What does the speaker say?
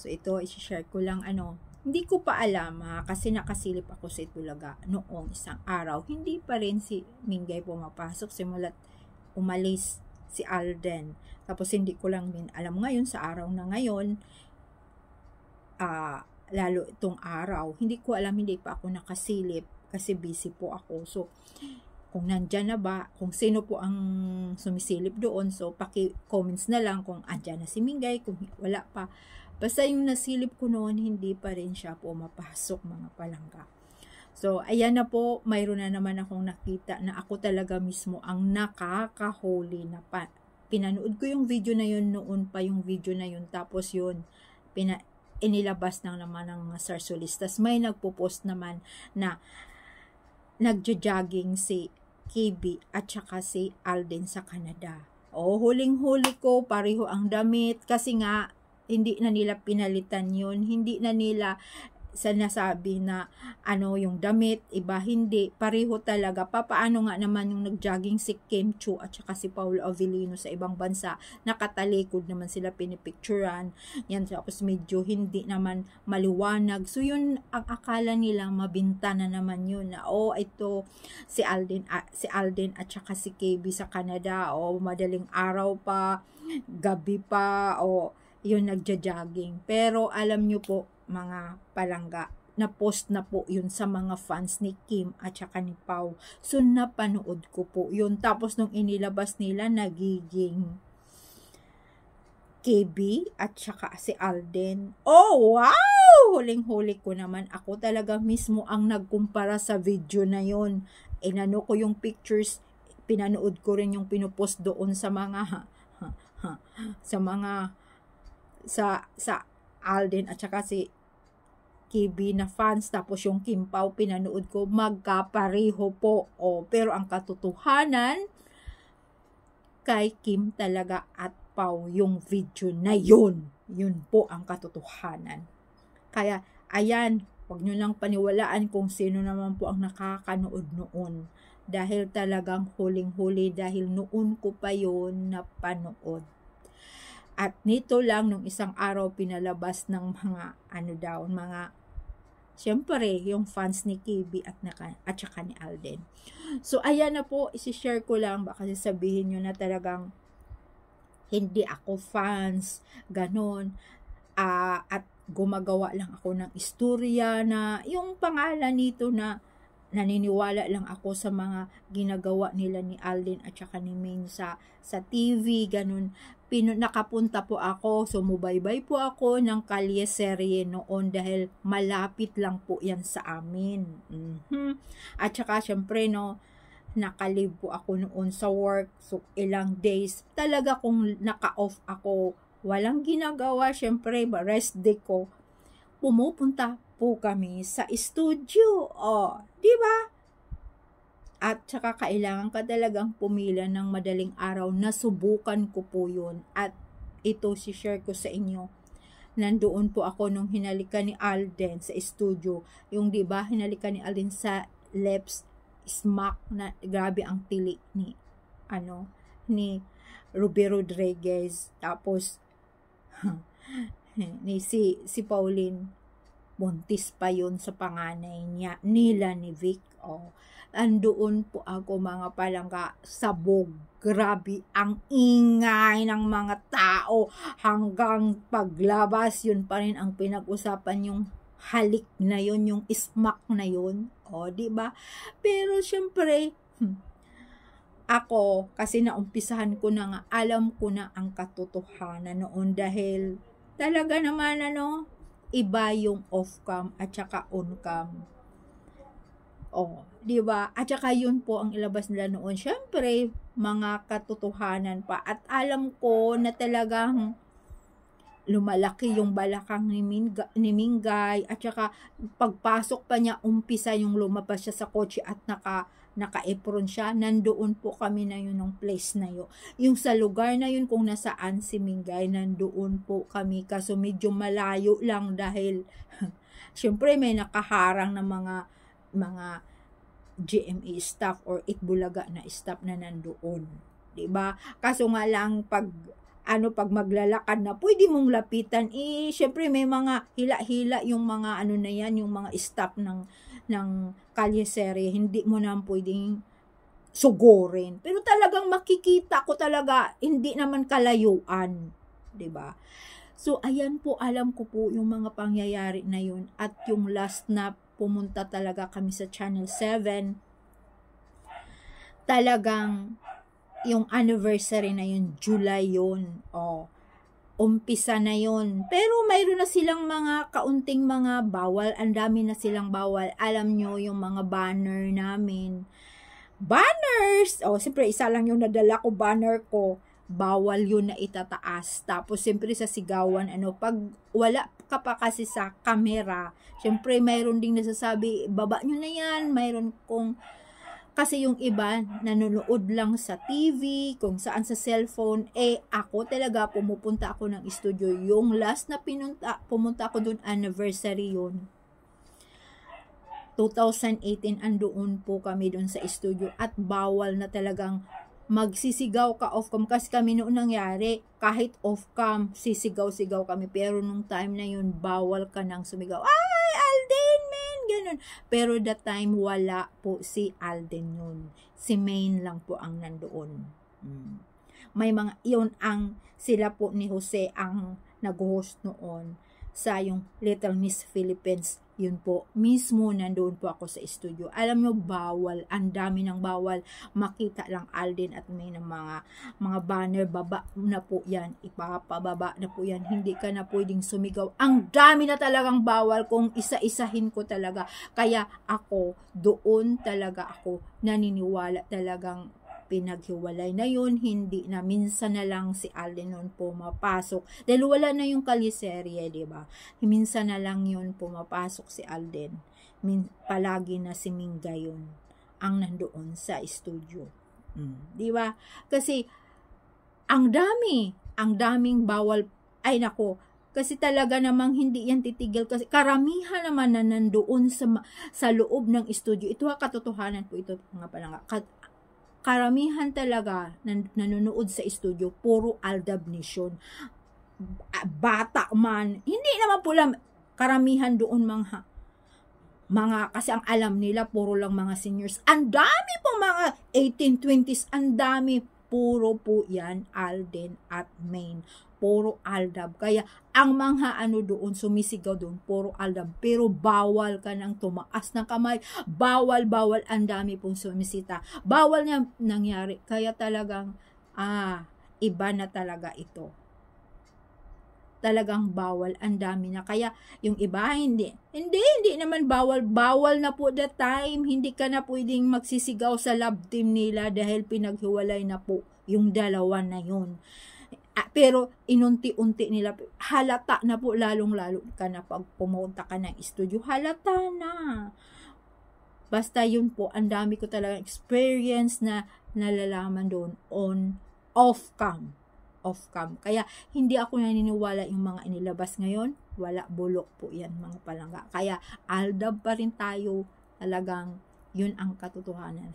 So ito, i-share ko lang hindi ko pa alam kasi nakasilip ako sa Itbulaga noong isang araw. Hindi pa rin si Mingay pumapasok simula't umalis si Alden. Tapos hindi ko lang din alam ngayon sa araw na ngayon, lalo itong araw, hindi ko alam, hindi pa ako nakasilip kasi busy po ako. So kung nandyan na ba, kung sino po ang sumisilip doon, so paki-comments na lang kung andyan na si Mingay, kung wala pa. Basta yung nasilip ko noon, hindi pa rin siya pumapasok, mga palangga. So, ayan na po, mayroon na naman akong nakita na ako talaga mismo ang nakakahuli na pinanood ko yung video na yun noon pa yung video na yun. Tapos yun, inilabas na naman ng mga sarsulistas. May nagpo-post naman na nagja-jogging si KB at saka si Alden sa Canada. Huling-huli ko, pareho ang damit kasi nga hindi na nila pinalitan yun, hindi na nila sinasabi na yung damit, iba hindi, pareho talaga. Paano nga naman yung nagjogging si Kim Chu at saka si Paul Avellino sa ibang bansa, nakatalikod naman sila pinipicturan, yan, tapos medyo hindi naman maliwanag. So yun, ang akala nila mabinta na naman yun, na ito si Alden at saka si KB sa Canada, madaling araw pa, gabi pa, yun nagja-jogging. Pero alam nyo po, mga palangga, na-post na po yun sa mga fans ni Kim at saka ni Pau. So napanood ko po yun. Tapos nung inilabas nila, nagiging KB at saka si Alden. Wow! Huling-huli ko naman. Ako talaga mismo ang nagkumpara sa video na yun. Inano ko yung pictures, pinanood ko rin yung pinupost doon sa mga sa Alden at saka si KB na fans, tapos yung Kim Pao pinanood ko, magkapareho po. Pero ang katotohanan, kay Kim talaga at Pao yung video na yun. Yun po ang katotohanan. Kaya, ayan, huwag nyo lang paniwalaan kung sino naman po ang nakakanood noon. Dahil talagang huling-huli, dahil noon ko pa yun napanood. At nito lang, nung isang araw, pinalabas ng mga siyempre, yung fans ni KB at saka ni Alden. So, ayan na po, isi-share ko lang, baka sabihin nyo na talagang hindi ako fans, ganon, at gumagawa lang ako ng istorya na, yung pangalan nito na, naniniwala lang ako sa mga ginagawa nila ni Alden at saka ni Maine sa TV, ganun. Nakapunta po ako, sumubaybay po ako ng Kalye Serye noon dahil malapit lang po yan sa amin. At saka syempre nakalib po ako noon sa work, so ilang days, talaga kung naka-off ako, walang ginagawa, syempre rest day ko, pumupunta po kami sa studio. Di ba? At saka kailangan ka talagang pumila ng madaling araw. Nasubukan ko po yun. At ito share ko sa inyo. Nandoon po ako nung hinalikan ni Alden sa studio. Yung di ba hinalikan ni Alden sa lips, smack na grabe ang tili ni Ruby Rodriguez. Tapos si Pauline, buntis pa yun sa panganay nila ni Vic. Andoon po ako, mga palangga, sabog. Grabe ang ingay ng mga tao. Hanggang paglabas, yun pa rin ang pinag-usapan, yung halik na yun, yung smack na yun. Diba? Pero syempre, ako, kasi naumpisahan ko na nga, alam ko na ang katotohanan noon dahil talaga naman iba yung off-cam at saka on-cam. Di ba? At saka yun po ang ilabas nila noon. Syempre, mga katotohanan pa. At alam ko na talagang lumalaki yung balakang ni Mingay. At saka pagpasok pa niya, umpisa yung lumabas siya sa kotse at naka-apron siya. Nandoon po kami na yun ng place na yun. Yung sa lugar na yun kung nasaan si Mingay, nandoon po kami. Kaso medyo malayo lang dahil syempre may nakaharang na mga GMA staff or Itbulaga na staff na nandoon. Diba? Kaso nga lang pag pag maglalakad na, pwede mong lapitan. Syempre may mga hila-hila yung mga ano na yan, yung mga stop ng kalyeserye, hindi mo na pwedeng sugurin. Pero talagang makikita ko talaga, hindi naman kalayuan, 'di ba? So, ayan po, alam ko po yung mga pangyayari na yun. At yung last na pumunta talaga kami sa Channel 7, talagang yung anniversary na yun, July yun. Umpisa na yun. Pero mayroon na silang mga kaunting mga bawal. Ang dami na silang bawal. Alam nyo, yung mga banner namin. Banners! Siyempre, isa lang yung nadala ko, banner ko. Bawal yun na itataas. Tapos, siyempre, sa sigawan, pag wala ka pa kasi sa camera, siyempre, mayroon ding nasasabi, baba nyo na yan. Mayroon kong kasi yung iba, nanonood lang sa TV, kung saan sa cellphone. Ako talaga, pumupunta ako ng studio. Yung last na pumunta ako dun, anniversary yun. 2018, andoon po kami dun sa studio. At bawal na talagang magsisigaw ka off-cam. Kasi kami noon nangyari, kahit off-cam, sisigaw-sigaw kami. Pero nung time na yun, bawal ka nang sumigaw. Ay, Alden, man! Ganun. Pero that time, wala po si Alden yun. Si Maine lang po ang nandoon. May mga, yun ang, sila po ni Jose ang nag-host noon sa yung Little Miss Philippines. Yun po, mismo nandoon po ako sa studio. Alam nyo, bawal. Ang dami ng bawal. Makita lang Alden at may ng mga banner. Baba na po yan. Ipapababa na po yan. Hindi ka na pwedeng sumigaw. Ang dami na talagang bawal kung isa-isahin ko talaga. Kaya ako, doon talaga ako naniniwala talagang pinaghiwalay na yun, hindi na, minsan na lang si Alden noon pumapasok. Dahil wala na yung kaliserye, di ba? Minsan na lang yun pumapasok si Alden. Palagi na si Minga yun ang nandoon sa studio. Di ba? Kasi, ang daming bawal, ay nako, kasi talaga namang hindi yan titigil kasi karamihan naman na nandoon sa loob ng studio. Ito ang katotohanan po, ito nga pala nga, karamihan talaga nanonood sa studio, puro Aldab Nation. Bata man, hindi naman po lang, karamihan doon mga kasi ang alam nila, puro lang mga seniors. Ang dami po mga 1820s, ang dami, puro po yan, Alden at Maine. Puro Aldab. Kaya, ang mga doon, sumisigaw doon, puro Aldab. Pero bawal ka nang tumaas ng kamay. Bawal, ang dami pong sumisita. Bawal na nangyari. Kaya talagang, iba na talaga ito. Talagang bawal, ang dami na. Kaya, yung iba, hindi naman bawal. Bawal na po that time. Hindi ka na pwedeng magsisigaw sa love team nila dahil pinaghiwalay na po yung dalawa na yun. Pero inunti-unti nila, halata na po, lalong-lalo ka na pag pumunta ka ng studio, halata na. Basta yun po, ang dami ko talagang experience na nalalaman doon off-cam. Kaya hindi ako naniniwala yung mga inilabas ngayon, wala, bulok po yan mga palangga. Kaya Aldab pa rin tayo, talagang yun ang katotohanan.